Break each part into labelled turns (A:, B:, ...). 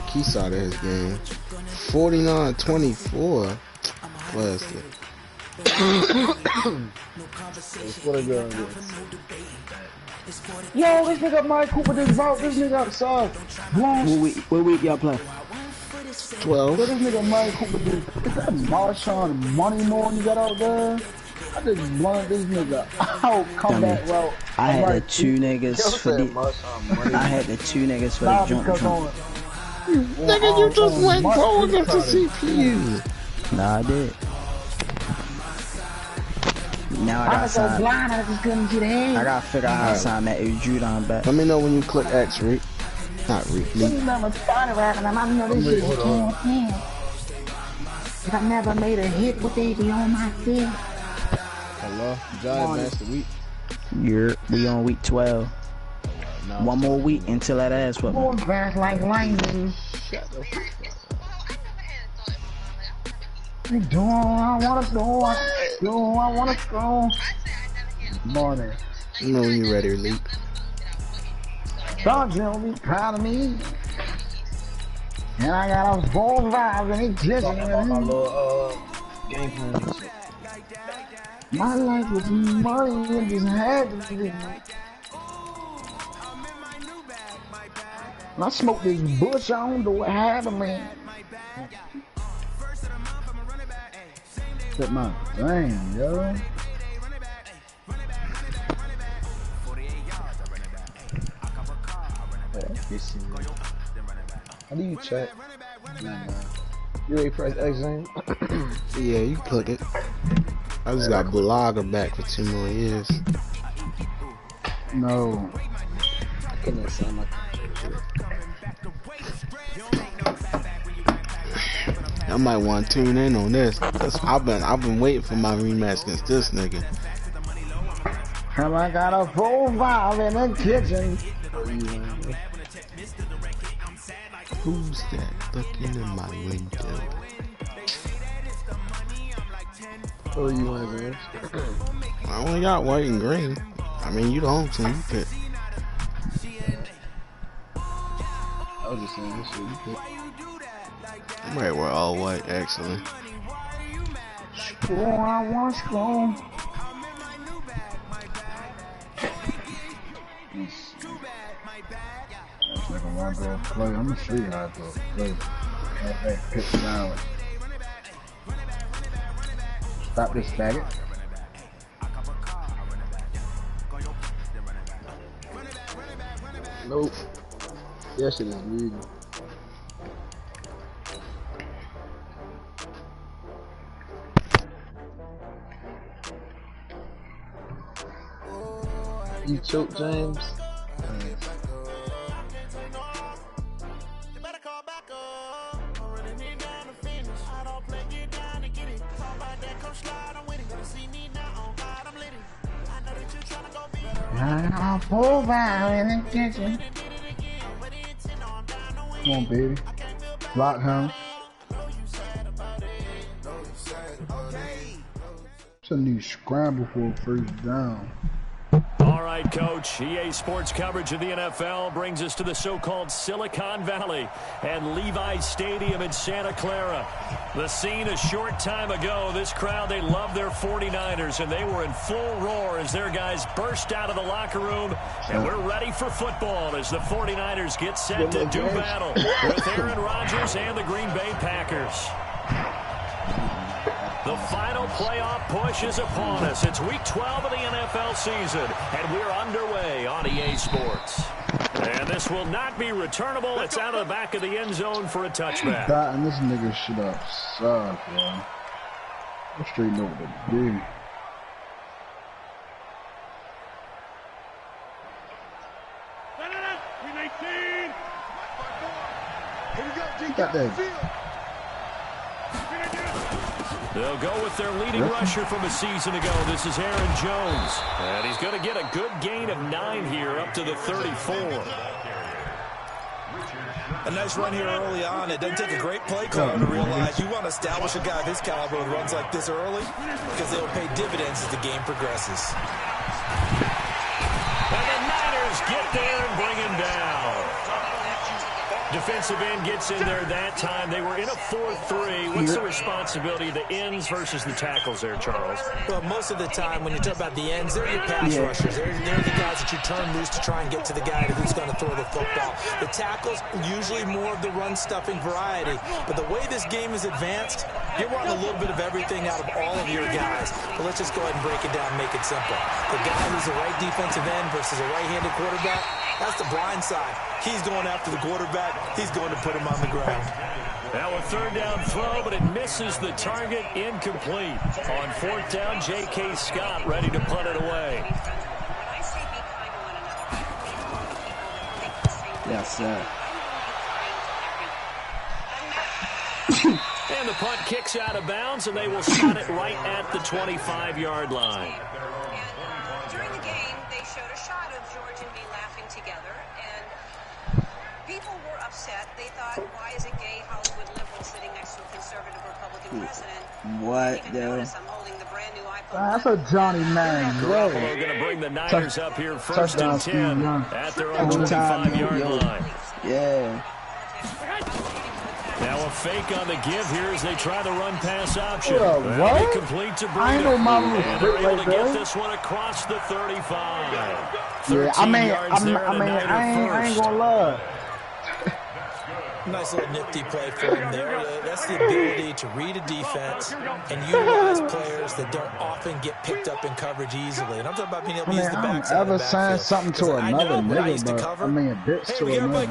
A: Key saw his game. 49-24. Plastic.
B: Yo, this nigga Mike Cooper just out. This nigga outside.
C: What week y'all play?
A: 12.
B: So this nigga Mike Cooper just. Is that Marshawn Moneymore you got out there? I just blunted this nigga out. Come back, bro.
C: I had the two niggas for the. I had the two niggas for the jump.
A: Nigga, you just went pro against the CPU.
C: Nah, I did. Now I got
B: so blind, I just couldn't get in.
C: I gotta figure out how to sign that Udon back.
A: Let me know when you click X, Reek. Not Reek.
B: You never started rapping, I know this shit was can't. If I never made a hit, what they be on my feet?
A: Hello, John Master Week.
C: We on week 12. One more week until that ass whooping.
B: More grass like lightning. I'm doing what I wanna do. I wanna go. Morning.
A: You know when you ready, Leap.
B: Don't you be proud of me? And I got a full vibe and it's just
D: my little game plan.
B: my life was money and just had to be. I smoked this bush, I don't know what happened, man. Set my thing, yo.
D: How do you check? You ready to press X, Zane?
A: Yeah, you click it. I just got Blogger back for 2 more years.
B: No.
D: Couldn't sound like
A: I might want to tune in on this. I've been waiting for my rematch against this nigga.
B: And I got a full vibe in the kitchen.
A: Who's that looking in my window?
D: what you want, man?
A: I only got white and green. I mean, you the home team. You pick.
D: I was just saying this shit. You pick.
A: I might wear all white, actually.
B: Oh, I want to go. I'm gonna show you how to play. Pick down. Stop this faggot.
D: Nope. That shit is weird. You choke, James?
B: I'll pull down in the kitchen. Come on, baby. Blockhouse. It's a new scramble for a first down.
E: All right, Coach. EA Sports coverage of the NFL brings us to the so-called Silicon Valley and Levi's Stadium in Santa Clara. The scene a short time ago. This crowd, they love their 49ers, and they were in full roar as their guys burst out of the locker room. And we're ready for football as the 49ers get set to do battle with Aaron Rodgers and the Green Bay Packers. The final playoff push is upon us. It's week 12 of the NFL season, and we're underway on EA Sports. And this will not be returnable. It's out of the back of the end zone for a touchback.
B: That and this nigga shit up suck, bro. I'm straight know what to do. Got that.
E: They'll go with their leading rusher from a season ago. This is Aaron Jones. And he's going to get a good gain of 9 here up to the 34.
F: A nice run here early on. It doesn't take a great play caller to realize you want to establish a guy of his caliber who runs like this early because they'll pay dividends as the game progresses.
E: And the Niners get there and bring him down. Defensive end gets in there that time. They were in a 4-3. What's the responsibility of the ends versus the tackles there, Charles?
F: Well, most of the time when you talk about the ends, they're your pass rushers. They're the guys that you turn loose to try and get to the guy who's going to throw the football. The tackles, usually more of the run-stuffing variety. But the way this game is advanced, you're wanting a little bit of everything out of all of your guys. But let's just go ahead and break it down and make it simple. The guy who's a right defensive end versus a right-handed quarterback, that's the blind side. He's going after the quarterback. He's going to put him on the ground.
E: Now a third down throw, but it misses the target, incomplete. On fourth down, J.K. Scott ready to punt it away.
C: Yes, sir.
E: And the punt kicks out of bounds, and they will spot it right at the 25-yard line.
G: During the game, they showed a shot of George and me laughing together, and people were upset. They thought, why is a gay Hollywood liberal sitting next to a conservative Republican president?
C: What,
G: though? I'm holding the brand new iPhone.
B: That's a Johnny man.
E: Garoppolo going to bring the Niners up here first and 10 at their own 25-yard line.
C: Yeah.
E: Now a fake on the give here as they try the run-pass option.
B: What?
E: Complete to
B: I ain't know mama was
E: and they're
B: quick
E: able
B: like
E: to get
B: that.
E: this one across the 35.
B: Yeah, I mean, I ain't gonna lie.
F: Nice little nifty play for him there. That's the ability to read a defense and utilize players that don't often get picked up in coverage easily. And I'm talking about being able to use the backside.
B: I ever signed something to another nigga, but I mean, a bitch to another.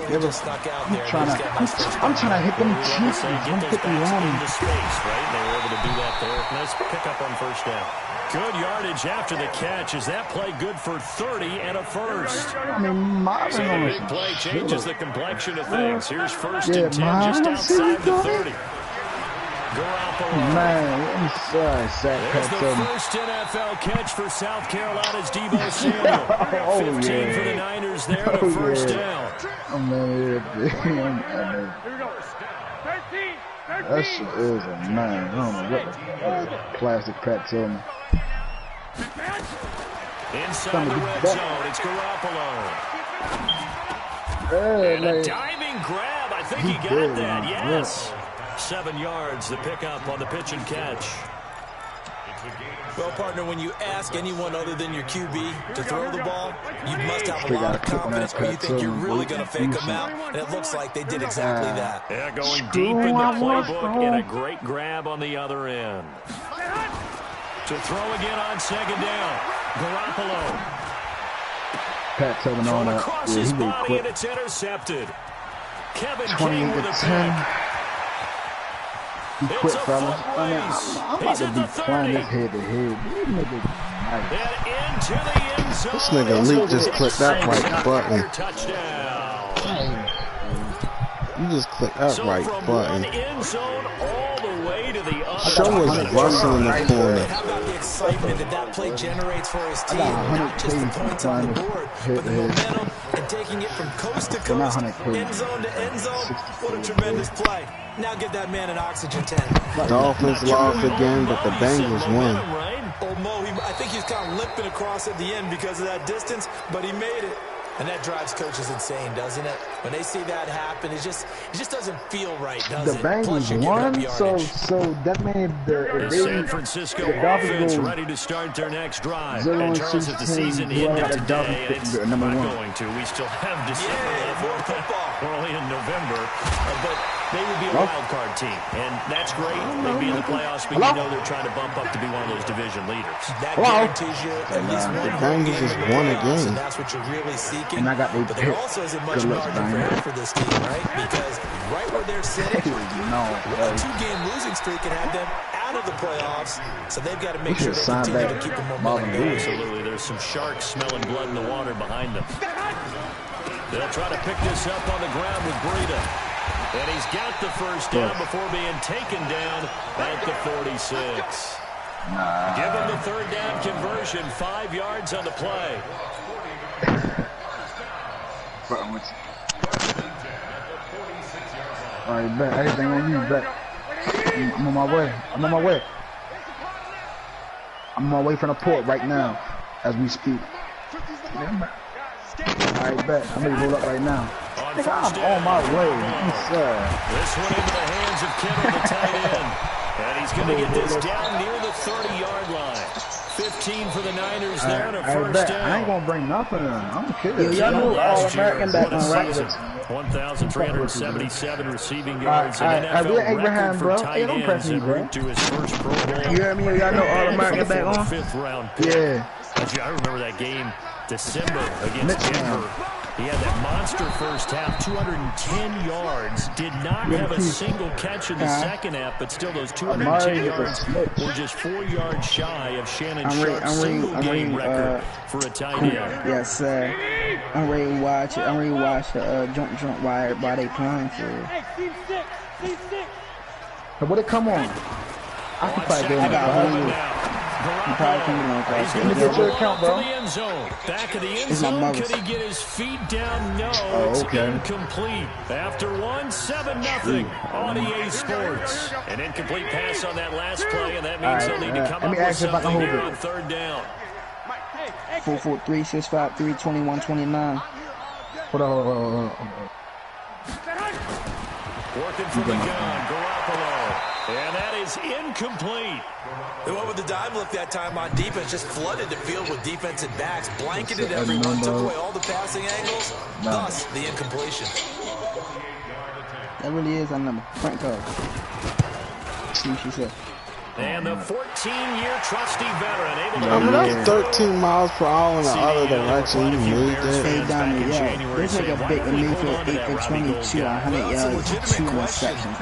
F: Just snuck out there.
B: I'm trying to hit them cheeks. I'm 51.
E: Into space, right? They were able to do that there. Nice pickup on first down. Good yardage after the catch. Is that play good for 30 and a first?
B: I mean, Marvin
E: So the
B: on
E: big play changes the complexion of things. Here's first and 10
B: Marvin,
E: just outside the 30. Garoppolo.
B: Man, I'm sorry,
E: There's the first NFL catch for South Carolina's Deebo Samuel. 15 for the Niners there, the first down.
B: Oh, man, that shit is a man. I don't know what the plastic crack told me.
E: Inside the red zone, it's Garoppolo. And a diving grab. I think he got that, yes. 7 yards, the pickup on the pitch and catch.
F: Well, partner, when you ask anyone other than your QB to throw the ball, you must have a lot of confidence where you think you're really going to fake them out. And it looks like they did exactly that.
E: Yeah, going deep in the playbook and a great grab on the other end. To throw again on second down. Garoppolo.
B: Pat Tillman on that.
E: Across his body and it's intercepted. Kevin
B: 20
E: King with
B: to
E: a
B: 10.
E: pick.
B: He quit, fellas. I mean, I'm about to be playing this head to head.
E: And into the end zone.
A: This nigga Leak just clicked that right button.
E: Touchdown.
A: You just clicked that right
E: from
A: button.
E: one end zone all the way to the other.
A: Show was rustling in the corner.
F: How about the excitement that play generates for his team? Not just the points on the board, but the momentum and taking it from coast to coast, end zone to end zone. What a tremendous play. Now give that man an oxygen tank.
A: Dolphins lost again, but the Bengals won.
F: Old Mo, I think he's kind of limping across at the end because of that distance, but he made it. And that drives coaches insane, doesn't it? When they see that happen, it just doesn't feel right, does it?
B: The Bengals won, so that means
E: the San Francisco offense ready to start their next drive. And Charles, if the season ended today, it's not going to. We still have December.
F: More football.
E: We're only in November, but they would be a wild card team, and that's great. They'd be in the playoffs, but you know they're trying to bump up to be one of those division leaders.
F: That guarantees you at least one
A: the Bengals just won a game.
F: And that's what you're really seeking.
B: And I got
F: but there also isn't much margin for error for this team, right? Because right where they're sitting, a 2-game losing streak can have them out of the playoffs, so they've got to make sure they continue to keep the momentum going.
E: Absolutely. There's some sharks smelling blood in the water behind them. They'll try to pick this up on the ground with Breida. And he's got the first down before being taken down at the 46. Give him the third down conversion, 5 yards on the play.
B: All right, bet. Everything on you, bet. I'm on my way. I'm on my way. I'm on my way from the port right now, as we speak. All right, bet. I'm ready to roll up right now.
E: On
B: Nigga,
E: first
B: I'm
E: down.
B: on my way. Yes, sir.
E: This one into the hands of Kittle, the tight end. And he's going to get this down near the 30-yard line. 15 for the Niners there and a first down.
B: I ain't gonna bring nothing in. I'm kidding.
C: Yo, y'all know All-American back on, right?
E: 1,377 receiving yards.
B: I
E: An
B: did
E: NFL
B: Abraham,
E: record
B: bro.
E: for tight
B: Hey, don't press
E: ends
B: me,
E: en
B: bro.
E: route to his first Pro Bowl.
C: You hear me? Y'all know All-American back on?
E: Fifth-round pick.
B: Yeah.
E: I remember that game, December against Denver. He had that monster first half, 210 yards. Did not have a single catch in the second half, but still those 210 yards were just 4 yards shy of Shannon Sharp's single-game record for a tight end.
C: Yes, sir. I'm ready to watch it. I'm ready to watch the jump while they playing for it.
B: So what it come on? I can probably do it.
C: I got Hulu. I'm probably coming on
B: Let me
C: that.
B: get your account, bro.
E: Back of the end
C: It's my
E: zone.
C: mother's.
E: Could he get his feet down? No,
B: Oh, okay.
E: it's incomplete. After 7-0 on EA Sports. An incomplete pass on that last play, and that means he'll need to come
B: let
E: up
B: me
E: with
B: ask you about the
E: something
B: whole
E: here
B: bit.
E: on third down.
C: 443-653-2129.
B: Hold on.
E: Working from the gun, Garoppolo. And that is incomplete.
F: They went with the dime look that time on defense, just flooded the field with defensive backs, blanketed everyone, took away all the passing angles, thus the incompletion.
C: That really is our number. Frank code. See what she said.
E: And the 14-year trusty veteran able to...
A: I mean, that's 13 miles per hour in the other direction. You made that.
C: Hey, Donnie, yo, this nigga big and me for 8 for 22, 100 yards, 2 interceptions.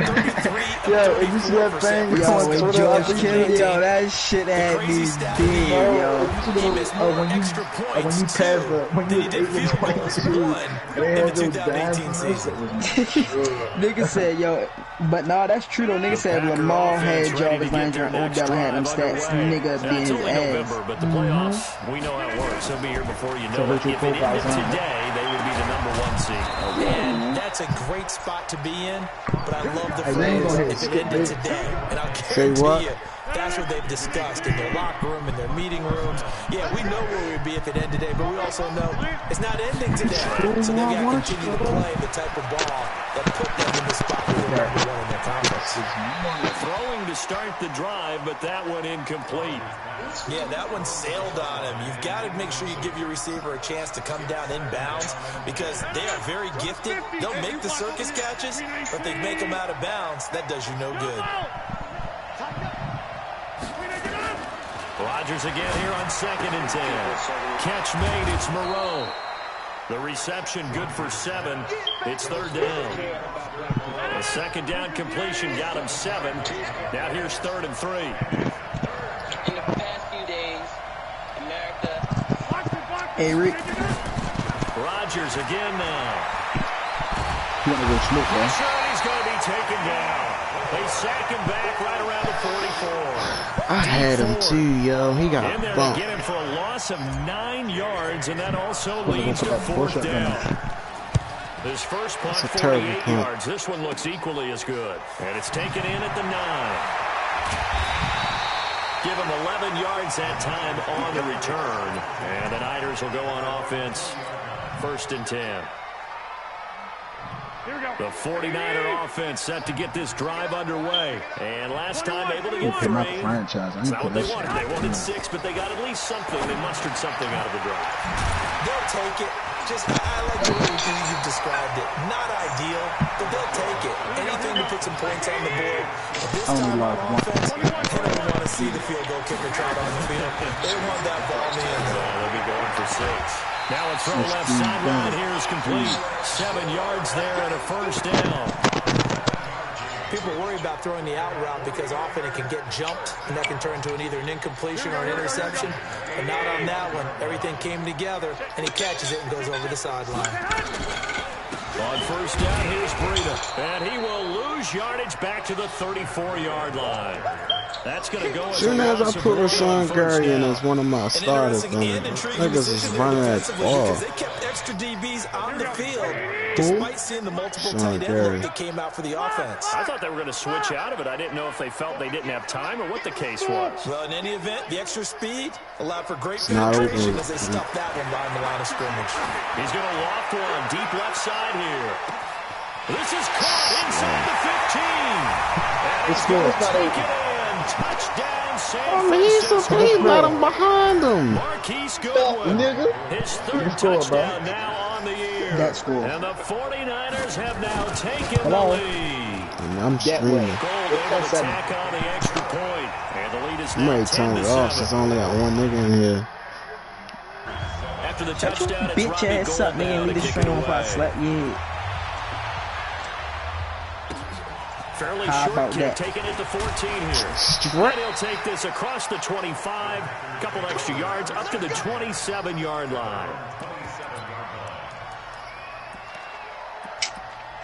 B: Yo, if you see that thing
C: Yo,
B: on
C: with
B: Twitter,
C: George Kittle, yo, that shit had me dead, yo.
B: when you pass when you 8 for 22, they had those dimes.
C: Nigga said, yo, but nah, that's true though. Nigga said Lamar had Jarvis Landry and Odell had them stats. Nigga being his ass.
E: November, but the playoffs, we know how it works. He'll be here before you know it. If it ended today, they would be the #1 seed.
F: And that's a great spot to be in, but I love the phrase, if it ended today. And I'll guarantee you, that's what they've discussed in their locker room, in their meeting rooms. Yeah, we know where we'd be if it ended today, but we also know it's not ending today. So they've got to continue to play the type of ball that put them in the spot where they're #1 in their conference.
E: Throwing to start the drive, but that one incomplete.
F: Yeah, that one sailed on him. You've got to make sure you give your receiver a chance to come down inbounds because they are very gifted. They'll make the circus catches, but they make them out of bounds. That does you no good.
E: Rodgers again here on 2nd and 10. Catch made, it's Moreau. The reception good for 7. It's 3rd down. A 2nd down completion got him 7. Now here's 3rd and 3.
H: In the past few days, America...
C: Hey, Rick.
E: Rodgers again now.
B: You want to go smoke, man?
E: Sure, he's going to be taken down. They sack him back right around the 44.
A: I had him too, yo. He
E: In
A: got
E: there to
A: bumped.
E: get him for a loss of 9 yards, and that also leads to 4th down. His first punt,
A: That's a terrible
E: 48
A: punt.
E: yards. This one looks equally as good. And it's taken in at the 9. Give him 11 yards that time on the return. And the Niners will go on offense, 1st and 10. The 49er offense set to get this drive underway. And last time able to get 3. That's not what they wanted. They wanted 6, but they got at least something. They mustered something out of the drive.
F: They'll take it. Just, I like the way you've described it. Not ideal, but they'll take it. Anything to put some points on the board. But this time on offense, they don't want to see the field goal kicker trot on the field. They want that ball in the end zone.
E: They'll be going for 6. Now a throw left sideline here is complete. 7 yards there and a 1st down.
F: People worry about throwing the out route because often it can get jumped, and that can turn into either an incompletion or an interception. But not on that one. Everything came together, and he catches it and goes over the sideline.
E: On 1st down, here's Breida. And he will lose yardage back to the 34-yard line. That's going to go as
A: Soon
E: a
A: as I
E: loss of
A: put
E: early on
A: Rashawn
E: first
A: Gary in
E: down.
A: as one of my starters, man, niggas is running that ball.
F: They kept extra DBs on the field despite seeing the multiple tight end look that came out for the offense.
E: I thought they were going to switch out of it. I didn't know if they felt they didn't have time or what the case was.
F: Well, in any event, the extra speed allowed for great penetration as they stuffed that one behind the line of scrimmage.
E: He's going to loft one deep left side here. This is caught inside the 15. And he's going to take it in. Touchdown, San Francisco.
A: Please let him behind him.
E: Marquise Goodwin. His third touchdown now on the year.
C: That score.
E: And the 49ers have now taken the lead.
A: I'm screaming.
E: Gold able to tack on the extra point. And the lead is
A: I'm
E: now
A: ready to turn
E: 10
A: it
E: to
A: off
E: 7.
A: since I only got one nigga in here.
E: After the touchdown, it's
C: Bitch
E: Robbie
C: ass
E: Gould
C: up,
E: now
C: nigga.
E: to
C: We just
E: kick it
C: straight off I
E: away.
C: slept. Yeah.
E: Fairly
C: How
E: short
C: about
E: kick,
C: that?
E: taking it to 14 here. And he'll take this across the 25, couple extra yards, up to the 27-yard line.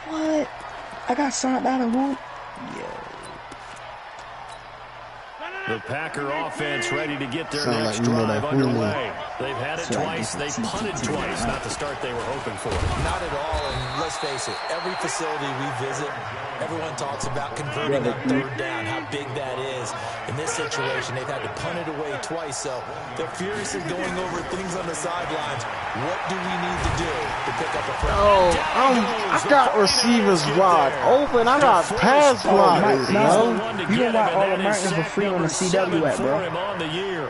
C: What? I got signed out of who?
E: The Packer offense ready to get their
A: Sound
E: next
A: like you know
E: drive
A: that
E: underway. They've had it
C: So I
E: twice. They
C: guess
E: punted twice. Not the start they were hoping for.
F: Not at all, and let's face it, every facility we visit, everyone talks about converting that third down, how big that is. In this situation, they've had to punt it away twice, so they're furiously going over things on the sidelines. What do we need to do to pick up a first down?
A: I got receivers wide open. I got pass blockers, yo.
C: You can watch all Americans for free on the CW app, bro.
E: On the year.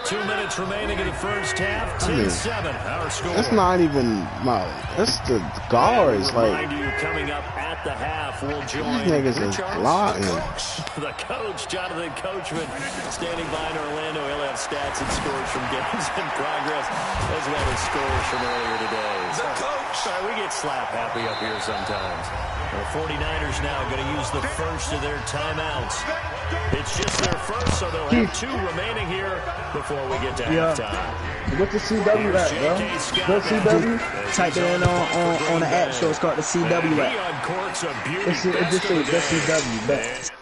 E: 2 minutes remaining in the first half. 10-7. Our score.
A: It's not even my. It's the guards. Like,
E: Remind you, coming up at the half, we'll join
A: these niggas is blocking.
E: the coach, Jonathan Coachman, standing by in Orlando. He'll have stats and scores from games in progress, as well as scores from earlier today.
F: The coach.
E: Sorry, we get slap happy up here sometimes. The 49ers now going to use the first of their timeouts. It's just their first, so they'll have 2 remaining here before we get to halftime.
B: What's the CW at, bro? What's CW?
C: Type it in on the app store. It's called the CW app.
B: It just says the CW. Bet.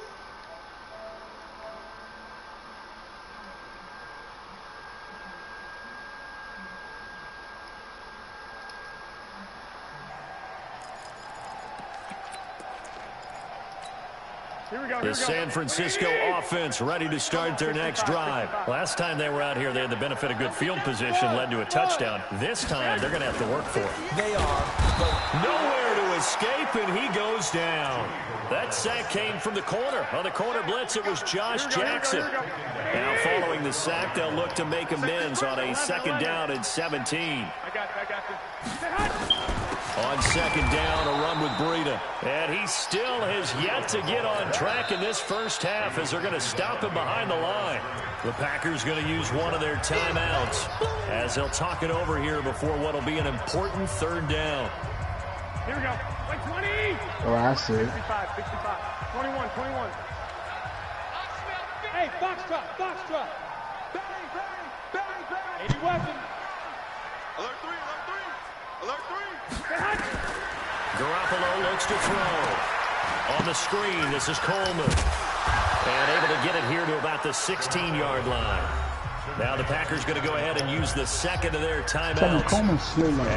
E: The San Francisco offense ready to start their next drive. Last time they were out here, they had the benefit of good field position, led to a touchdown. This time, they're going to have to work for it.
F: They are, but
E: nowhere to escape, and he goes down. That sack came from the corner. On the corner blitz, it was Josh Jackson. Now, following the sack, they'll look to make amends on a 2nd down and 17. On 2nd down, a run with Breida. And he still has yet to get on track in this first half as they're going to stop him behind the line. The Packers going to use one of their timeouts as they'll talk it over here before what will be an important 3rd down.
I: Here we go. Like 20.
B: Oh, I see.
I: 65, 65. 21, 21. Hey, Foxtrot, Foxtrot. Bang, bang, bang, bang. 80 weapon. Alert 3, alert 3. Alert 3.
E: Garoppolo looks to throw. On the screen, this is Coleman. And able to get it here to about the 16-yard line. Now the Packers going to go ahead and use the 2nd of their timeouts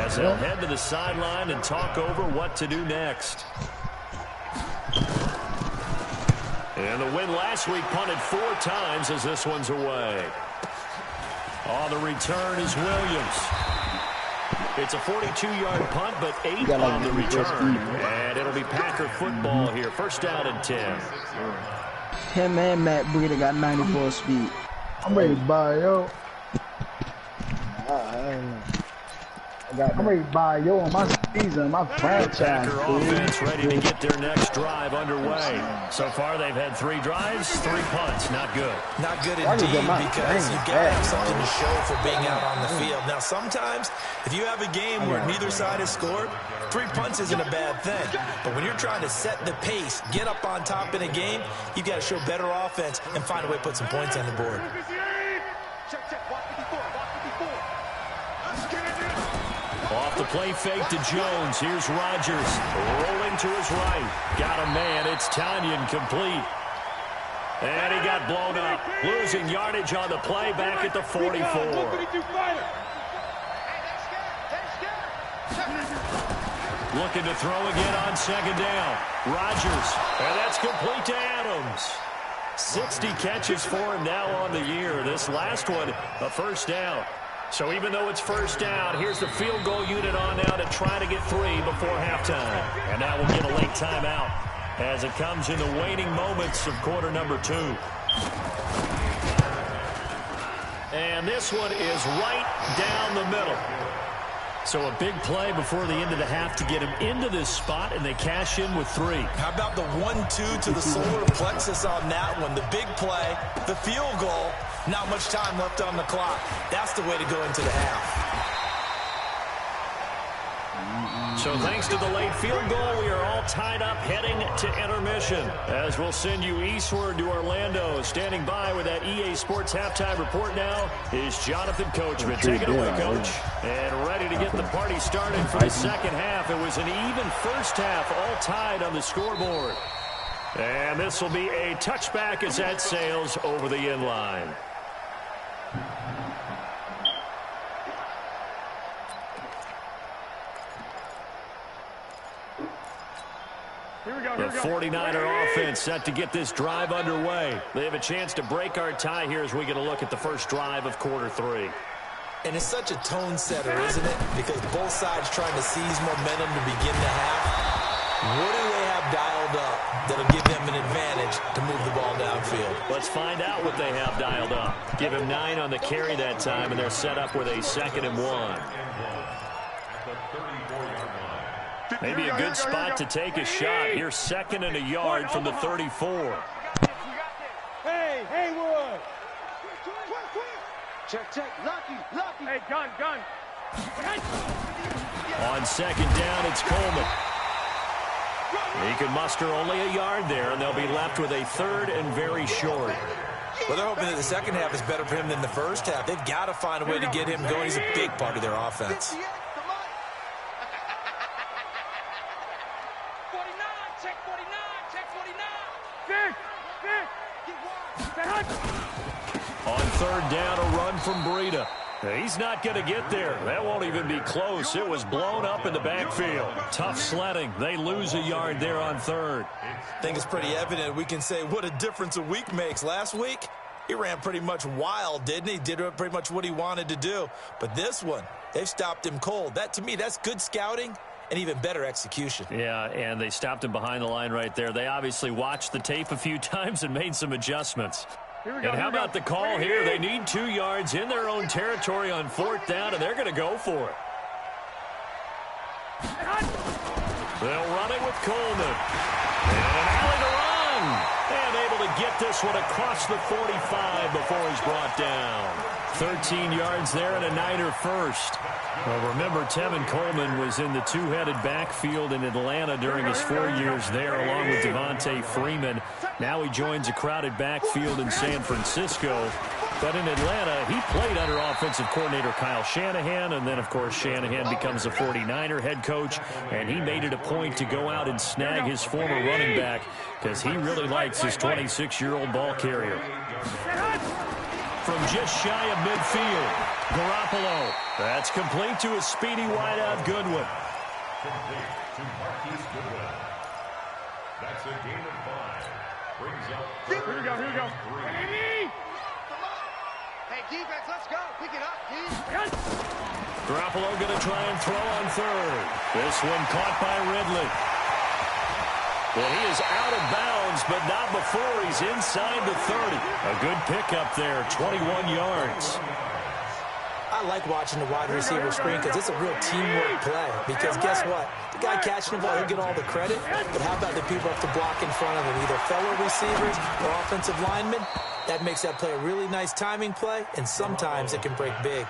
E: as they'll head to the sideline and talk over what to do next. And the win last week punted 4 times as this one's away. On the return is Williams. It's a 42-yard punt, but 8 on the return. And it'll be Packer football here. 1st down and 10.
C: Him and Matt Breida got 94 speed.
B: I'm ready to buy, yo. I'm ready to buy, yo, on my season, my franchise.
E: Packer offense ready to get their next drive underway. So far, they've had 3 drives, 3 punts. Not good.
F: not good indeed, because you've got to have something to show for being out on the field. Now, sometimes, if you have a game where neither side has scored, 3 punts isn't a bad thing. But when you're trying to set the pace, get up on top in a game, you've got to show better offense and find a way to put some points on the board.
E: Off the play fake to Jones. Here's Rodgers. Rolling to his right. Got a man. It's Tanyan complete. And he got blown up, losing yardage on the play back at the 44. Looking to throw again on second down. Rodgers, and that's complete to Adams. 60 catches for him now on the year. This last one, a first down. So even though it's first down, here's the field goal unit on now to try to get 3 before halftime. And now we'll get a late timeout as it comes in the waning moments of quarter number 2. And this one is right down the middle. So a big play before the end of the half to get him into this spot, and they cash in with 3.
F: How about the 1-2 to the solar plexus on that one? The big play, the field goal, not much time left on the clock. That's the way to go into the half.
E: So thanks to the late field goal, we are all tied up heading to intermission. As we'll send you eastward to Orlando. Standing by with that EA Sports halftime report now is Jonathan Coachman. Take it away, Coach. And ready to get the party started for the second half. It was an even first half, all tied on the scoreboard. And this will be a touchback as that sails over the end line. The 49er offense set to get this drive underway. They have a chance to break our tie here as we get a look at the first drive of quarter 3.
F: And it's such a tone setter, isn't it? Because both sides trying to seize momentum to begin the half. What do they have dialed up that'll give them an advantage to move the ball downfield?
E: Let's find out what they have dialed up. Give him 9 on the carry that time, and they're set up with a 2nd and 1. Maybe a good spot to take a shot. Here's 2nd and a yard from the 34.
I: Hey, Haywood. Check. Lucky. Hey, gun.
E: On 2nd down, it's Coleman. He can muster only a yard there, and they'll be left with a 3rd and very short.
F: Well, they're hoping that the second half is better for him than the first half. They've got to find a way to get him going. He's a big part of their offense.
E: On 3rd down, a run from Breida. He's not going to get there. That won't even be close. It was blown up in the backfield. Tough sledding. They lose a yard there on 3rd.
F: I think it's pretty evident. We can say what a difference a week makes. Last week, he ran pretty much wild, didn't he? Did pretty much what he wanted to do. But this one, they've stopped him cold. That, to me, that's good scouting and even better execution.
E: Yeah, and they stopped him behind the line right there. They obviously watched the tape a few times and made some adjustments. And how about the call here? They need 2 yards in their own territory on 4th down, and they're going to go for it. They'll run it with Coleman. And an alley to run. And able to get this one across the 45 before he's brought down. 13 yards there and a Niner first. Well, remember, Tevin Coleman was in the 2-headed backfield in Atlanta during his 4 years there, along with Devontae Freeman. Now he joins a crowded backfield in San Francisco. But in Atlanta, he played under offensive coordinator Kyle Shanahan, and then, of course, Shanahan becomes a 49er head coach, and he made it a point to go out and snag his former running back because he really likes his 26-year-old ball carrier. From just shy of midfield, Garoppolo. That's complete to a speedy wideout Goodwin.
J: That's a gain of 5. Brings up
I: Here we go.
K: Hey, defense, let's go. Pick it up, D.
E: Garoppolo going to try and throw on 3rd. This one caught by Ridley. Well, he is out of bounds, but not before he's inside the 30. A good pickup there, 21 yards.
F: I like watching the wide receiver screen because it's a real teamwork play. Because guess what? The guy catching the ball, he'll get all the credit. But how about the people up to block in front of him, either fellow receivers or offensive linemen? That makes that play a really nice timing play, and sometimes it can break big.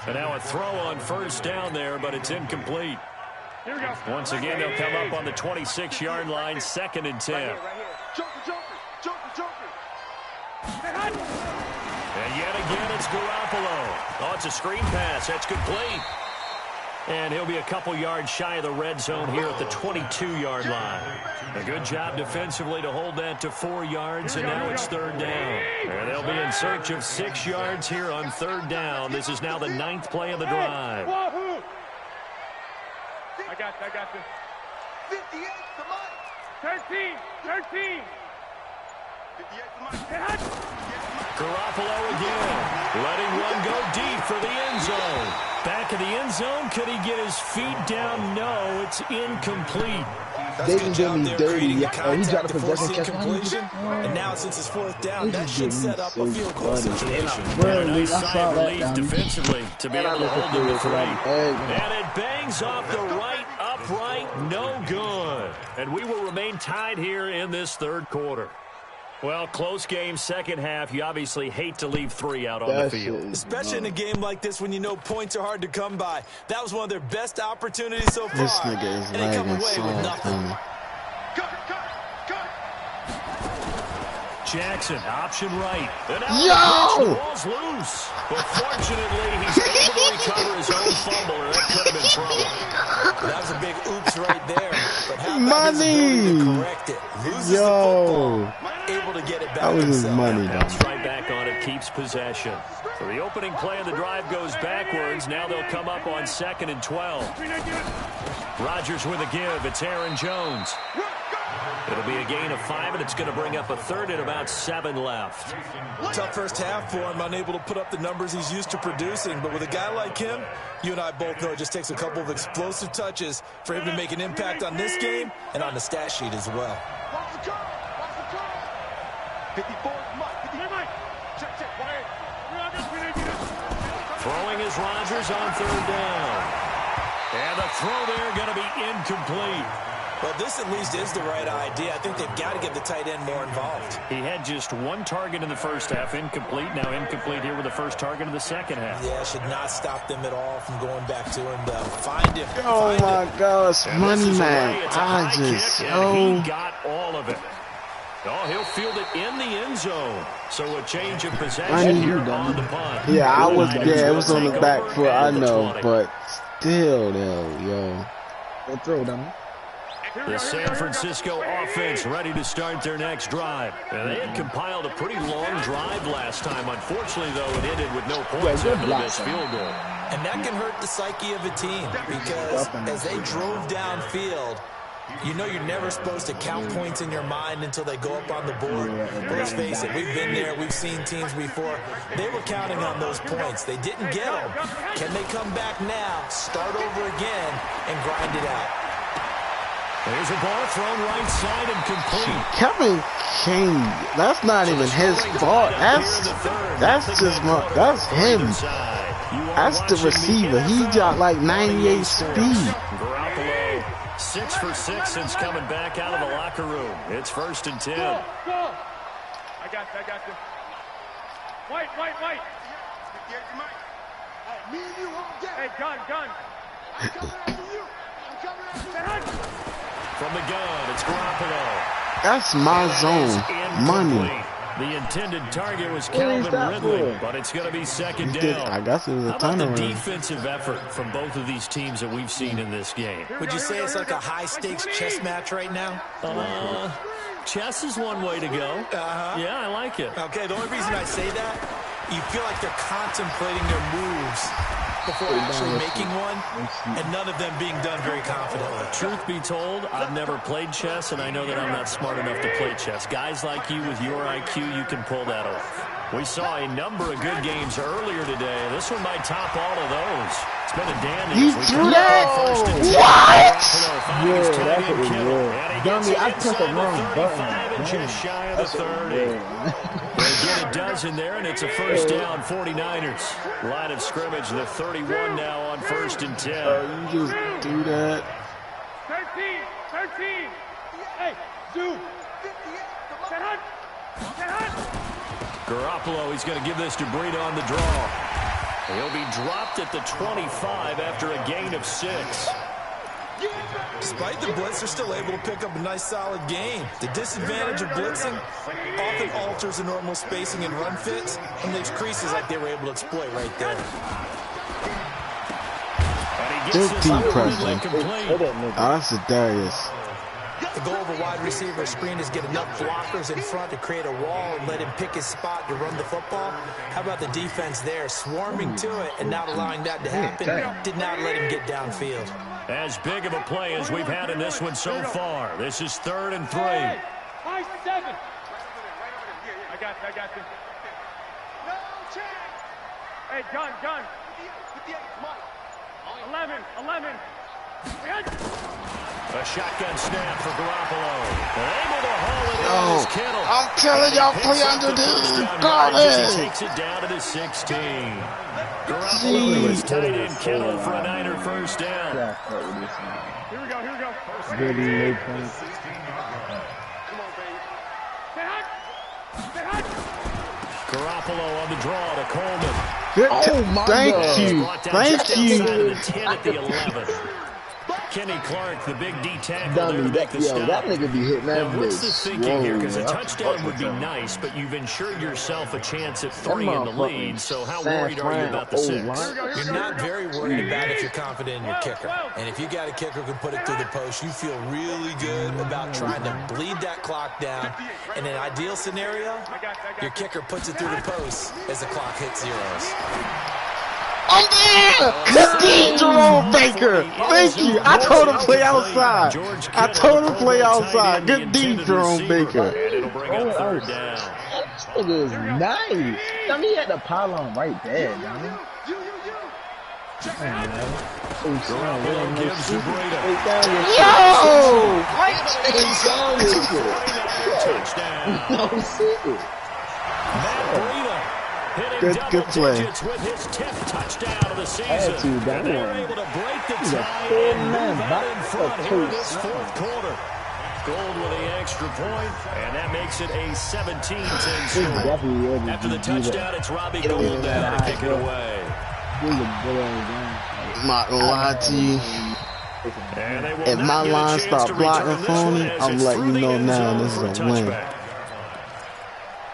E: And now a throw on 1st down there, but it's incomplete. Once again, they'll come up on the 26-yard line, 2nd and 10.
I: Right here. Joker.
E: And yet again, it's Garoppolo. Oh, it's a screen pass. That's complete. And he'll be a couple yards shy of the red zone here at the 22-yard line. A good job defensively to hold that to 4 yards, and now it's 3rd down. And they'll be in search of 6 yards here on 3rd down. This is now the 9th play of the drive.
I: I got you.
K: 58 to Mike.
I: 13.
K: 58 to Mike.
E: Garoppolo again, letting one go deep for the end zone. Back of the end zone, could he get his feet down? No, it's incomplete.
B: They can get me dirty. He dropped the possession
F: completion. And now since it's 4th down, that should set up a field goal situation.
E: A nice sigh of relief defensively to be able to hold them to 3. And it bangs off the right upright, no good. And we will remain tied here in this 3rd quarter. Well, close game, second half. You obviously hate to leave 3 out on the field.
F: Especially in a game like this when you know points are hard to come by. That was one of their best opportunities so far.
A: This nigga is lagging so funny.
E: Jackson, option right.
A: Yo!
E: The ball's loose. But fortunately, he's able to recover his own fumble, or that could have been trouble.
F: That was a big oops right there. But how about
A: money!
F: his ability to correct it? Loses the football, able to get it back.
A: That was his money, though.
E: Bounce right back on it, keeps possession. So the opening play of the drive goes backwards. Now they'll come up on 2nd and 12. Rodgers with a give. It's Aaron Jones. It'll be a gain of 5, and it's going to bring up a 3rd and about 7 left.
F: Tough first half for him, unable to put up the numbers he's used to producing. But with a guy like him, you and I both know it just takes a couple of explosive touches for him to make an impact on this game and on the stat sheet as well.
K: 54, Mike.
E: Throwing is Rodgers on 3rd down. And the throw there going to be incomplete.
F: But this at least is the right idea. I think they've got to get the tight end more involved.
E: He had just 1 target in the first half, incomplete. Now incomplete here with the first target of the second half.
F: Yeah, should not stop them at all from going back to him. Find him.
A: Oh my gosh, money man. I just,
E: he got all of it. Oh, he'll field it in the end zone. So a change of possession here on the punt.
A: Yeah, it was on the back foot, I know, but still, though, yo.
B: Don't throw them.
E: The San Francisco offense ready to start their next drive. And they had compiled a pretty long drive last time. Unfortunately, though, it ended with no points after the missed field goal.
F: And that can hurt the psyche of a team because as they drove downfield, you know you're never supposed to count points in your mind until they go up on the board. But let's face it, we've been there. We've seen teams before. They were counting on those points. They didn't get them. Can they come back now, start over again, and grind it out?
E: There's a ball thrown right side and complete.
A: Kevin King, that's not even his fault. That's him. That's the receiver. He got like 98 speed.
E: Garoppolo, 6 for 6 since coming back out of the locker room. It's 1st and 10.
I: Go. I got you. White.
K: Me and you all day.
I: Hey, gun.
K: I'm coming after you.
E: From the gun, it's Garoppolo.
A: That's my zone. Money.
E: The intended target was Calvin Ridley, but it's going to be 2nd down.
A: I guess it was a
E: How about the
A: turnaround.
E: defensive effort from both of these teams that we've seen in this game?
F: Would you say it's like a high-stakes chess match right now?
E: Chess is one way to go. Yeah, I like it.
F: Okay, the only reason I say that, you feel like they're contemplating their moves before actually making one, and none of them being done very confidently.
E: Truth be told, I've never played chess, and I know that I'm not smart enough to play chess. Guys like you with your IQ, you can pull that off. We saw a number of good games earlier today. This one might top all of those. It's been a dandy.
A: You threw that? What?
B: Yeah, that's what it was. Dummy, I took the wrong button.
E: Just shy of the 30. They get a dozen there, and it's a 1st down, 49ers. Line of scrimmage, the 31 now on 1st and 10.
A: You just do that.
I: 13. Hey, dude.
E: Garoppolo, he's going to give this to Breida on the draw. He'll be dropped at the 25 after a gain of 6.
F: Despite the blitz, they're still able to pick up a nice, solid gain. The disadvantage of blitzing often alters the normal spacing and run fits and leaves creases like they were able to exploit right there.
E: And he
A: Good deep pressure. Oh, that's a Darius.
F: The goal of a wide receiver screen is get enough blockers in front to create a wall and let him pick his spot to run the football. How about the defense there, swarming to it and not allowing that to happen? Did not let him get downfield.
E: As big of a play as we've had in this one so far. This is 3rd and 3.
I: Hey, 5-7. I got you. No chance. Hey, gun. 11.
E: A shotgun snap for Garoppolo. Able to haul it in his Kittle.
A: I'm telling y'all, play under this garbage.
E: He takes it down to the 16. Garoppolo is tight end Kittle for a Niner first down.
I: Here we go.
B: Good leg.
E: Garoppolo on the draw to Coleman.
A: Thank you.
E: The 10 at the 11. Kenny Clark, the big D tackle there to make the stop.
B: That nigga be hitting that
E: Now, what's the thinking here? Because a touchdown would be nice, but you've ensured yourself a chance at 3 in the lead. So how worried are you about the 6?
F: You're not very worried about if you're confident in your kicker. And if you got a kicker who can put it through the post, you feel really good about trying to bleed that clock down. In an ideal scenario, your kicker puts it through the post as the clock hits zeros.
A: I'm there! Good D, Jerome Baker. Thank you. I told him play outside. Good D, Jerome Baker.
E: It'll bring up 3rd down.
B: That nigga is nice. I mean, he had the pylon right there, dummy.
E: Garoppolo gives to Breda. Touchdown.
B: No shit.
E: Matt Breda.
A: Good play.
E: With his 10th touchdown of the season. And they're able to break the tie and move out in front here in this 4th quarter. Gold with the extra point, and that makes it a 17-10 score. After the touchdown, it's Robbie Gould down to kick it away.
A: I'm not gonna lie to you. If my line start blocking for me, I'm letting you know now this is a win.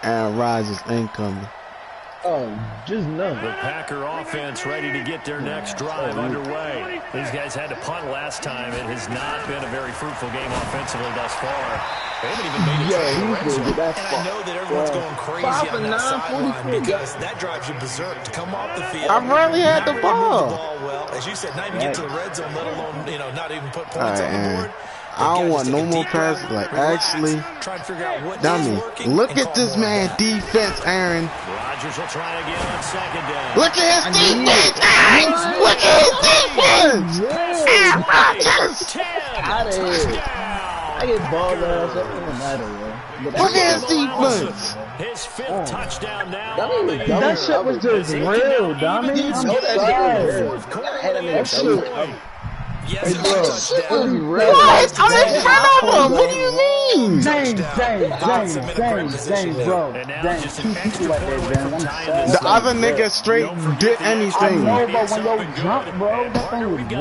A: Aaron Rodgers ain't coming.
B: Oh, just none.
E: The Packer offense ready to get their next drive underway. These guys had to punt last time. It has not been a very fruitful game offensively thus far. They haven't even made it to the red zone.
F: And I know that everyone's going crazy on that sideline because that drives you berserk to come off the field.
A: I rarely had the ball.
F: Well, as you said, not even get to the red zone, let alone, not even put points on the board.
A: I don't want no more passes. Like, actually, dummy, look at this man defense, Aaron.
E: Rodgers will try again on 2nd down.
A: Look at his defense, Aaron. Look at his defense. Aaron Rodgers.
B: Out of here. I get ball ass up in the matter,
A: Look at his defense.
E: His 5th touchdown now.
B: That shit was just real, dummy. That shit.
F: Yes,
A: what? I'm in front of him. What do you mean?
B: James, bro. James, two people like that, James.
A: The other nigga straight did anything.
B: I know, but when you jump, bro, that thing was real.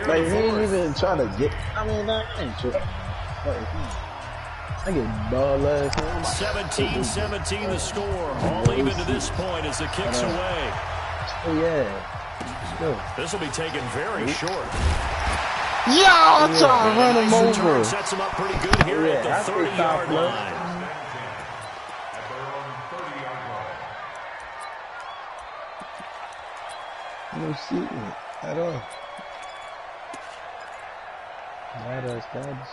B: Like, he ain't even trying to get. I mean, that ain't true. I get ball ass.
E: 17-17 the score. All even to this point as the kick's away.
B: Oh, yeah.
E: This will be taken very short.
A: Yeah, I'm trying to run him over.
E: Sets him up pretty good here at the 30-yard line.
B: No shooting at all. Right us, guys.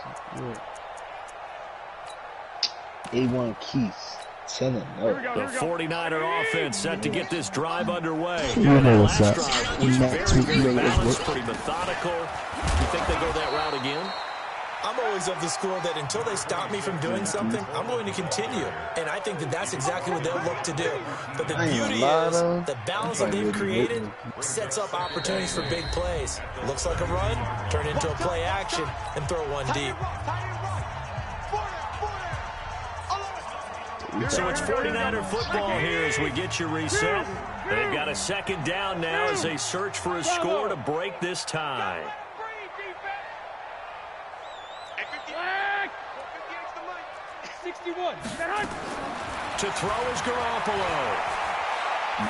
B: A1 Keith. The
E: 49er offense set to get this drive underway.
B: You know what's up.
E: Drive was very balanced, pretty methodical. You think they go that route again?
F: I'm always of the school that until they stop me from doing something, I'm going to continue. And I think that that's exactly what they'll look to do. But the beauty is the balance that they've created sets up opportunities for big plays. Looks like a run, turn into a play action, and throw one deep.
E: So it's 49er football here as we get you reset. They've got a 2nd down now as they search for a score to break this tie.
I: 61.
E: To throw is Garoppolo.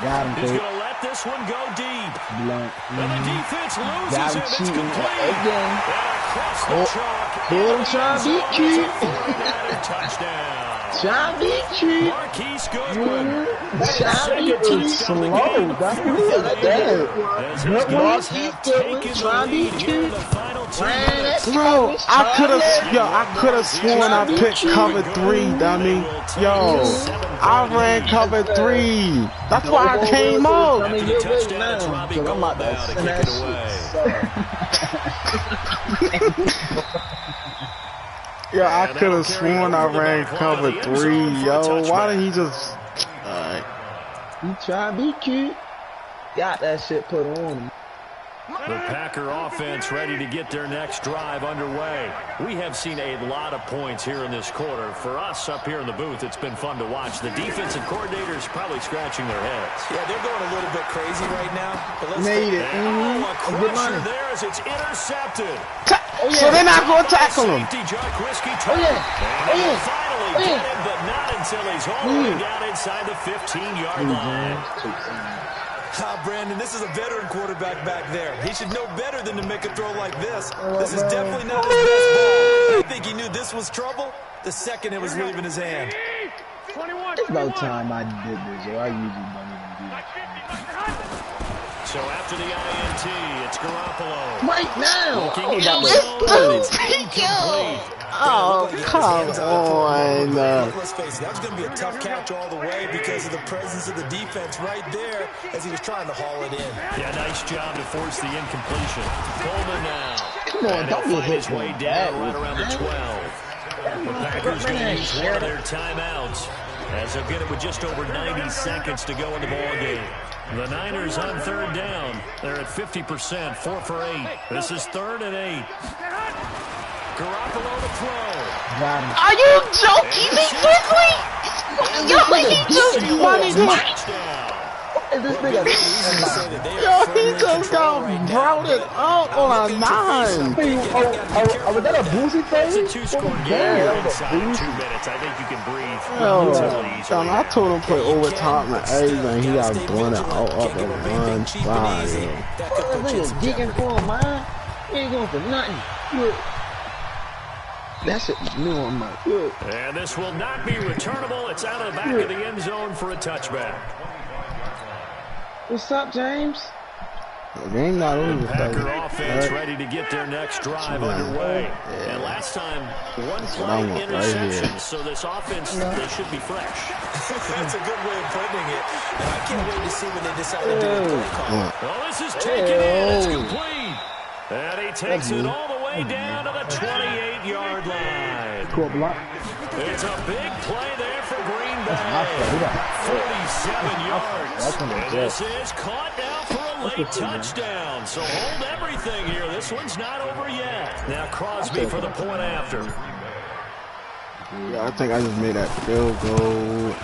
B: Got him,
E: He's
B: Kate.
E: going to let this one go deep.
B: Blunt.
E: And the defense loses
B: Got
E: him.
B: him
E: It's
B: cheating
E: complete.
B: again.
E: And across the chalk.
B: Him trying to beat you.
E: Touchdown.
B: Trying to beat you.
E: Marquise Goodwin.
B: Trying to beat you. Slow. That's what
E: Marquise Goodwin trying to beat you.
A: Bro, I could have sworn I picked cover 3, dummy. Yo, I ran cover 3. That's why I came out.
B: I mean, you're right now. So I'm about to send that shit.
A: Yo, I could have sworn I ran cover 3. Yo, why did he just? Alright.
B: He trying to be cute. Got that shit put on him.
E: The Packer offense ready to get their next drive underway. We have seen a lot of points here in this quarter. For us up here in the booth, it's been fun to watch. The defensive coordinators probably scratching their heads.
F: Yeah, they're going a little bit crazy right now. But let's
B: Made it.
E: A crusher there as it's intercepted.
A: So they're not going to tackle him.
E: Oh, yeah. Finally get him, but not until he's all the way down inside the 15-yard line.
F: Brandon, this is a veteran quarterback back there. He should know better than to make a throw like this. This is definitely not his best ball. I think he knew this was trouble the second it was leaving his hand.
B: It's about time I did this, yo. I usually don't even do that.
E: So after the INT, it's Garoppolo.
B: Right now!
A: Oh, come on.
F: Let's face it, that was going to be a tough catch all the way because of the presence of the defense right there as he was trying to haul it in.
E: Yeah, nice job to force the incompletion. Coleman now.
B: Come on, don't get hit
E: his way down right around the 12. The Packers going to use one of their timeouts as they'll get it with just over 90 seconds to go in the ballgame. The Niners on third down. They're at 50%, 4 for 8. This is 3rd and 8. Garoppolo to throw.
A: Are you joking me quickly? Yo, he just wanted
B: Is this nigga?
A: Yo, he just got routed up on a 9.
B: Was that a boozy thing?
E: It's a 2-score game inside 2 minutes. I think you can breathe relatively easily.
A: I told him play overtime and everything. He got blown out up and run. Wow, yo.
B: Nigga geeking for him, man. He ain't going for nothing. That shit was new on my foot.
E: And this will not be returnable. It's out of the back of the end zone for a touchback.
B: What's up, James?
A: The game not over.
E: Packer offense ready to get their next drive underway. And last time, one play interception. So this offense, they should be fresh.
F: That's a good way of putting it. And I can't wait to see when they decide to do the play call.
E: Oh, this is taken in. It's complete. And he takes it all the way down to the 28-yard line.
B: Cool block.
E: It's a big play there for Green Bay. 47 yards. And this is caught now for a late touchdown. So hold everything here. This one's not over yet. Now Crosby for the point after.
A: Yeah, I think I just made that field goal.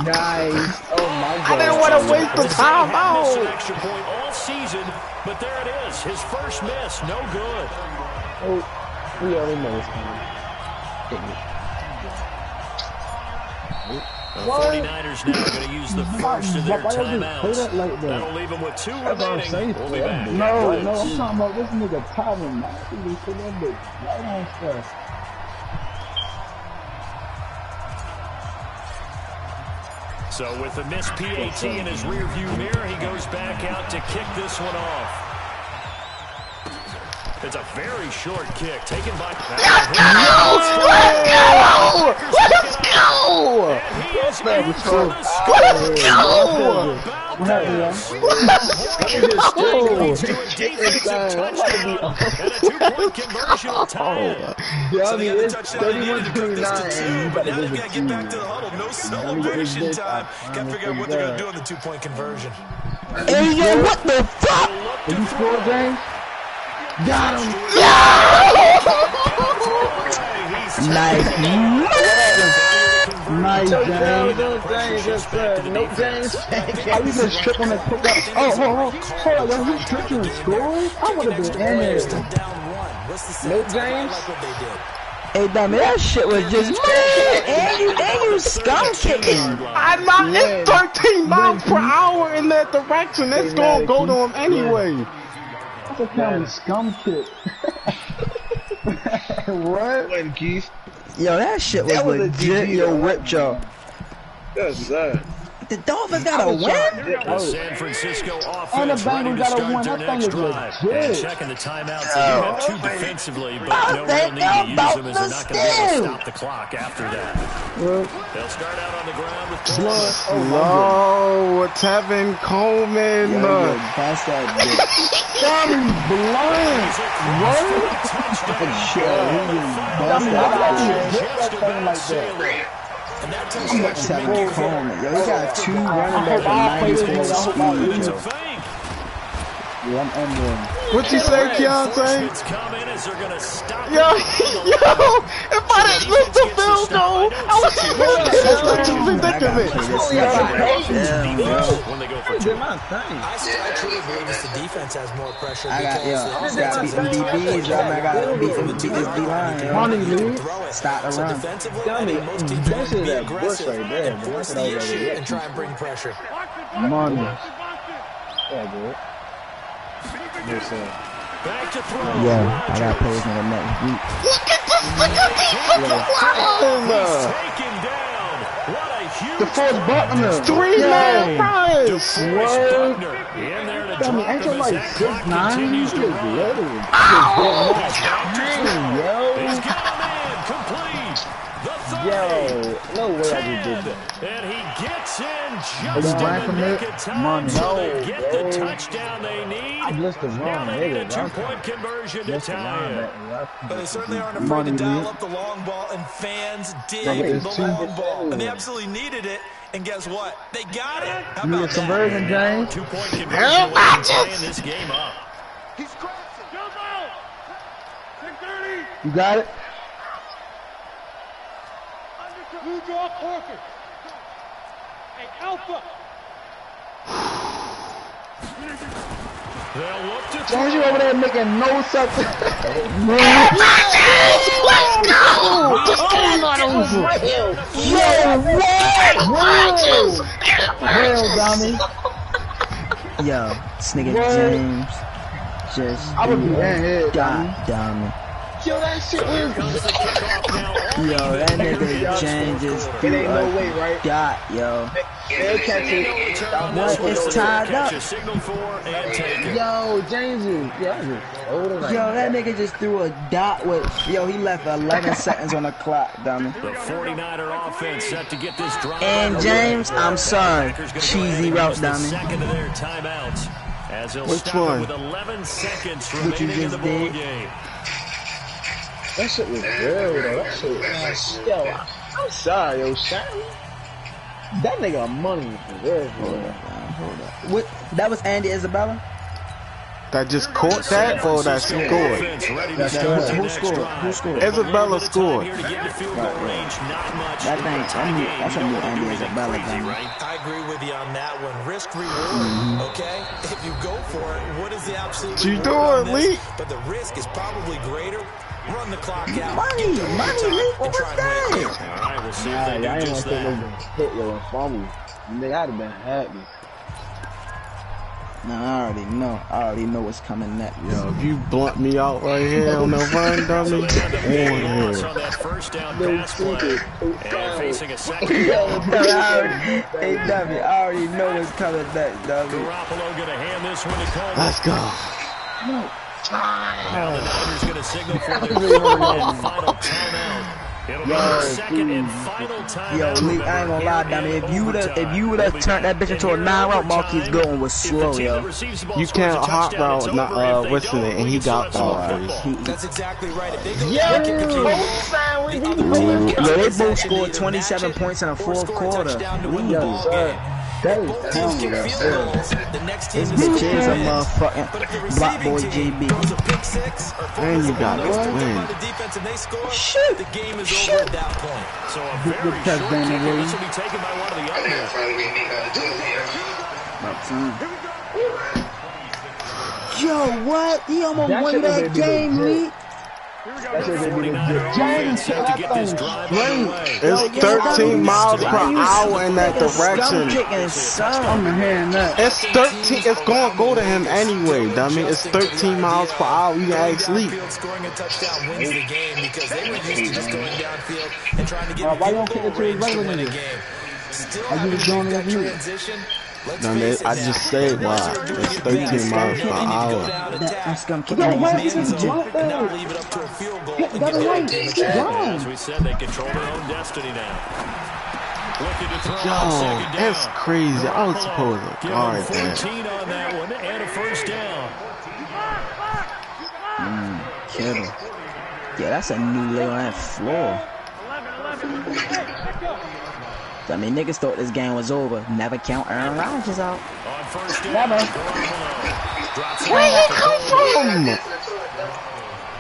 B: Nice. Oh my God.
A: I didn't want to waste the time
E: Missed an
A: out.
E: extra point all season, but there it is. His first miss, no good.
B: Oh, we already know it's coming.
E: The 49ers now going to use the first of their timeouts. That'll leave them with 2 remaining. We'll be back.
B: No, I'm talking about this nigga timing, man. He put that bitch right on stuff.
E: So with the missed PAT in his rearview mirror, he goes back out to kick this one off. It's a very short kick taken by.
A: Let's go! Let's go!
E: Let's go!
A: Let's go!
B: Dummy, it's 31-29.
F: But now they got to get back to the huddle. No celebration time. Got to figure out what they're going to do on the 2-point conversion.
B: Hey, yo, what the fuck? Did you score, James? Got him! Nice. Nice, James. No James. I was just tripping on the pick up. Oh, hold on. Was he tripping and scoring? I would have been in there. No James.
C: Hey, dummy, that shit was just and you scum kicking.
A: I'm not. It's 13 miles per hour in that direction. It's gonna go to him anyway.
B: That's a kind of scum kick. What?
D: When Keith?
C: Yo, that shit was legit. Yo, whipped y'all.
D: Yes, sir.
C: The Dolphins got a win?
E: The San Francisco offense ready to start their next drive. And checking the timeouts. They do have two defensively, but no real need to use them as they're not going to be able to stop the clock after that. They'll start out on the ground with blood.
A: Oh, it's Tevin Coleman.
C: Pass that bitch.
B: Dummy blind. What?
C: And that Tevin Coleman. Yo, he got 2 running backs for 94 speed.
B: Yeah, I'm ending.
A: What you say, Keontae? Yo, if I didn't miss the field goal, I was looking at it.
E: When they go for 2.
F: I truly believe it's the defense has more pressure.
C: I got beat them DBs, I gotta beat this D-line.
B: Money, dude.
C: Stop the run.
F: Defensively, most teams want to be aggressive and force the issue and try and bring pressure.
B: Money. Yeah, dude.
E: Back to throw.
C: Yeah, I gotta play this nigga next week.
A: Look at this nigga defensive
E: Taken down. What a huge
B: The fourth Buckner.
A: 3-man rush.
B: What?
E: In there to
B: Dummy,
E: drop
B: ain't you
E: him as
B: like
E: that clock
B: 6'9"?
E: continues
B: You
E: to
B: just
E: run.
B: little.
E: He's got him in. Complete. The 30.
B: Yo, no way I just did that.
E: And he gets in
B: Are
E: just
B: you
E: in
B: right
E: the
B: from
E: nick
B: there?
E: of time.
B: Money.
E: So they
B: No,
E: get the
B: bro.
E: touchdown they need.
B: I blissed the
E: Now
B: wrong
E: they need a
B: nigga.
E: 2-point conversion to
B: Blissed the
E: tie
B: wrong
E: it.
F: But they certainly aren't afraid
B: Money,
F: to dial
B: dude.
F: up the long ball, and fans dig
B: Like, it's
F: the
B: too
F: long
B: good.
F: ball. And they absolutely needed it, and guess what? They got it. How
B: You need a
F: about that?
B: conversion, James?
E: 2-point conversion away from tying this game up.
K: He's crashing. Jump out. 630.
B: You got it?
K: Blue draw Corker. Hey, Alpha.
E: They'll look to
B: James, you over there making no sense.
A: Let's go! Just turn that over.
B: Yo, what? Hell, dummy.
C: Yo, this nigga
B: What?
C: James just
B: I would be that head, dummy.
C: dummy.
B: Yo, that shit was.
C: Yo, that nigga James just
B: It ain't no way, right?
C: got, yo.
B: They'll catch it.
C: What? It's tied up.
B: Yo, James is.
C: Yo, that nigga just threw a dot with. Yo, he left 11 seconds on the clock, dummy.
E: The 49er offense set to get this drive.
C: And James, I'm sorry, cheesy route, dummy.
E: Second of their timeouts as they'll
A: Which
E: stop
A: one?
E: it with 11 seconds
C: What you
E: remaining in the
C: just
E: ball
C: did?
E: game.
B: That shit was real, though. That shit was. Yo, I'm sorry, yo, Shaq. That nigga money for real,
C: Hold up. What? That was Andy Isabella?
A: That just caught that or that scored?
E: Offense ready to start their
C: Who
E: next
C: scored?
E: drive.
C: Who scored?
A: Isabella scored.
E: Here to get into field goal range, not much.
C: That thing, that's a new Andy Isabella, dummy.
F: I agree with you on that one. Risk reward, okay? If you go for it, what is the absolute
A: You
F: reward on
A: doing,
F: this?
A: Lee?
F: But the risk is probably greater. Run the clock out.
C: Money,
F: get the
C: Lee, what was that?
E: All right, we'll see if
B: Nah,
E: they
B: I
E: do
B: ain't
E: just
B: gonna
E: that.
B: take no hit, yo, and fumble. Nigga, I'd have been happy.
C: Nah, I already know what's coming next.
A: Yo, if you blunt me out right here on the run, dummy,
E: So they end up making a
A: on
E: loss
A: here.
E: on that first down
B: No
E: pass play.
B: ticket.
E: And facing a second
C: Hey,
E: down.
C: W, I already know what's coming next, W.
E: Garoppolo going to hand this one to Coleman.
A: Let's go.
E: Now the Niners going to signal for their third and final timeout. It'll be their second and final timeout.
C: Yo, Lee, I ain't gonna lie, dummy. If you would've turned that bitch into a 9-route, Marquis Golden was slow, yo.
A: You can't hot route, what's it, and he got ball.
F: That's exactly right. If they go
B: Yo,
F: kick it,
C: Yo, they both scored 27 points in the fourth quarter.
B: Yo, sir. That is
F: teams
B: terrible,
F: kick
B: that
F: field
B: shit.
F: goals, the next team
C: This
F: is
C: bitch is a
F: wins.
C: motherfucking
F: But if the
C: block boy
F: receiving team
C: JB.
F: throws a pick six or
A: And you got
F: by
A: this
F: the
A: win.
F: defense and they score,
C: Shit.
F: the game is over at that point.
E: So a very short
B: touchdown,
E: kick.
B: Lee.
E: This will be taken by one of the others.
C: Yo, what? He almost
B: That
C: won
B: shit was
C: that
B: gonna be
C: game,
B: legit.
C: Lee.
B: That shit gonna be legit. James,
E: to get this drive underway.
A: It's 13 miles per hour in that direction.
C: I'm hearing that.
A: It's 13. It's gonna go to him anyway, dummy. It's 13 miles per hour. You can ask Lee.
F: Scoring a touchdown wins the game because they were used to just going downfield and trying to get
B: why you don't kick it to his regular
F: win a
B: nigga?
F: game. Still
B: I
F: haven't
B: just doing
F: that
B: it
F: transition.
A: Dummy, I just said why. It's 13 miles per hour.
C: That's gonna kick
B: Yo,
C: me.
B: why is this jump
F: Now
B: there?
F: leave it up to a field goal.
B: Get that away.
E: As we said, they control their own destiny now. Looking to throw on
A: Yo,
E: second down.
A: that's crazy. I was supposed to
E: Give
A: guard
E: him
A: that.
E: 14 on that one and a first down.
C: Kill him. Yeah, that's a new lay on that floor. I mean, niggas thought this game was over. Never count Aaron Rodgers out.
E: On first down,
B: Never.
A: Where he come from?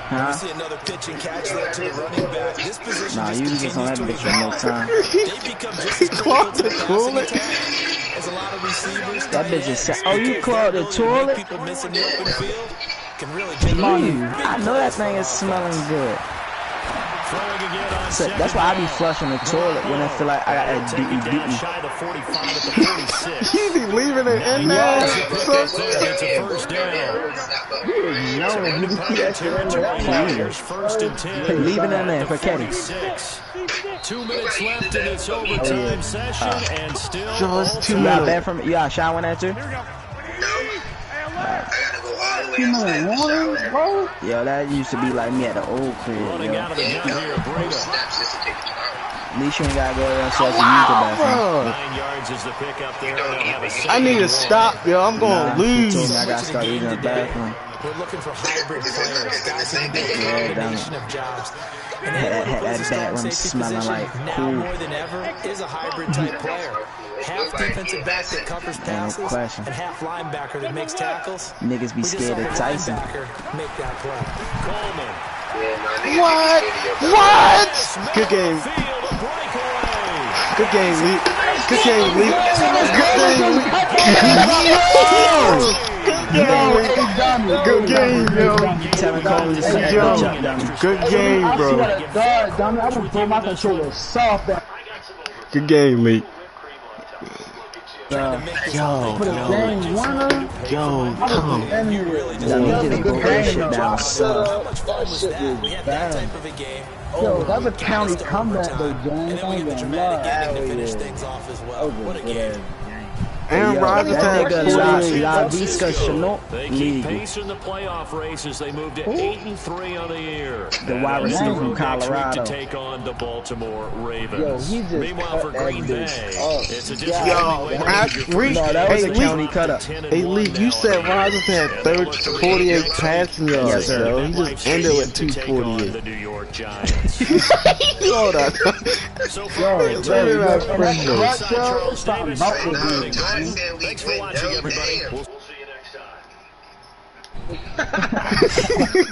C: Huh?
F: See another pitch and catch there to the running back. This position
C: Nah, you just on that bitch for no time.
F: they become just as
A: Clogged the
F: critical to the
A: toilet.
F: passing attack as a lot of receivers.
C: That bitch is oh, you clogged the toilet?
F: People missing the open field can really
C: I know that thing is smelling good.
E: throwing again on
C: So that's why I be flushing the toilet when I feel like I got that
E: taking
C: dookie
E: down
C: dookie.
E: shy of the 45 at the 46.
A: He be leaving it in there.
E: It's a first down.
B: No, you just keep that shit in there.
E: Here's first and 10.
C: Leave it in there for Kenny.
E: 6. 2 minutes left in this overtime session, and still.
A: Yo, it's 2
C: You got
A: minutes.
C: bad from you got a shot one at you?
B: Bro.
C: Yo, that used to be like me at the old crib,
E: Running
C: yo.
E: out of the gun here, Brego.
C: At least you ain't gotta go there so I can use the bathroom.
E: 9 yards is the pickup there. They'll have a
A: I need to stop, yo. I'm gonna
C: Nah, he told
A: lose.
C: me I gotta start using the bathroom.
F: We're looking for hybrid players, guys who can do a combination of jobs. And
C: Had that bathroom smelling like
F: now
C: cool.
F: more than ever is a hybrid type player. Half defensive back that covers passes
C: question.
F: and half linebacker that makes tackles.
C: Niggas be
F: We just
C: scared
F: saw
C: of
F: the
C: Tyson.
F: linebacker make that play.
E: Coleman.
A: What? What? Good game.
E: Field a breakaway.
A: Good game, Lee. Good game, Lee. Good game, Lee. Good game, yo.
C: Tevin Coleman just said
A: Yo,
C: good job, dummy.
A: good game,
B: I
A: bro.
B: swear to God, dummy, I would throw my controller soft at
A: Good game, Lee.
B: for the game winner.
A: Yo, come.
B: And you
C: Dummy, did a good shit down south.
B: That shit is
F: We had that
B: bad.
F: type of a game.
B: Yo, that's a county comeback though, James.
F: And then we get the dramatic ending to finish things off as well. What a game.
A: Aaron Rodgers
C: That
A: had
C: nigga
A: 48.
C: La Visca Chanot
E: They keep
C: league.
E: pace in the playoff race as they move to 8-3 on the year.
C: The wide
E: And
C: receiver
E: on the
C: from
E: road next week
C: Colorado.
E: to take on the Baltimore Ravens.
B: Yo, he just
E: Meanwhile, for
B: cut that
E: Green Bay,
B: bitch up.
E: it's a
A: Yo,
E: disappointing way to
A: I-
E: lose your
A: Reed,
E: first
C: No, that was
A: Hey,
C: a
A: Lee.
C: county cut up.
A: Hey, Lee, you said Rodgers had 48 passing yards,
C: Yes, sir.
A: yo. He just ended with
E: to take on
A: 248.
E: the New York Giants.
A: Hold on.
E: So far,
B: Yo,
E: until
B: yo,
A: that's
B: and
A: crazy.
B: that clutch, yo,
E: Charles
B: something
E: Davis,
B: about
E: I'm
B: this
E: Bobby
B: dude.
E: Gordon. Thanks for watching, everybody. We'll see you next time.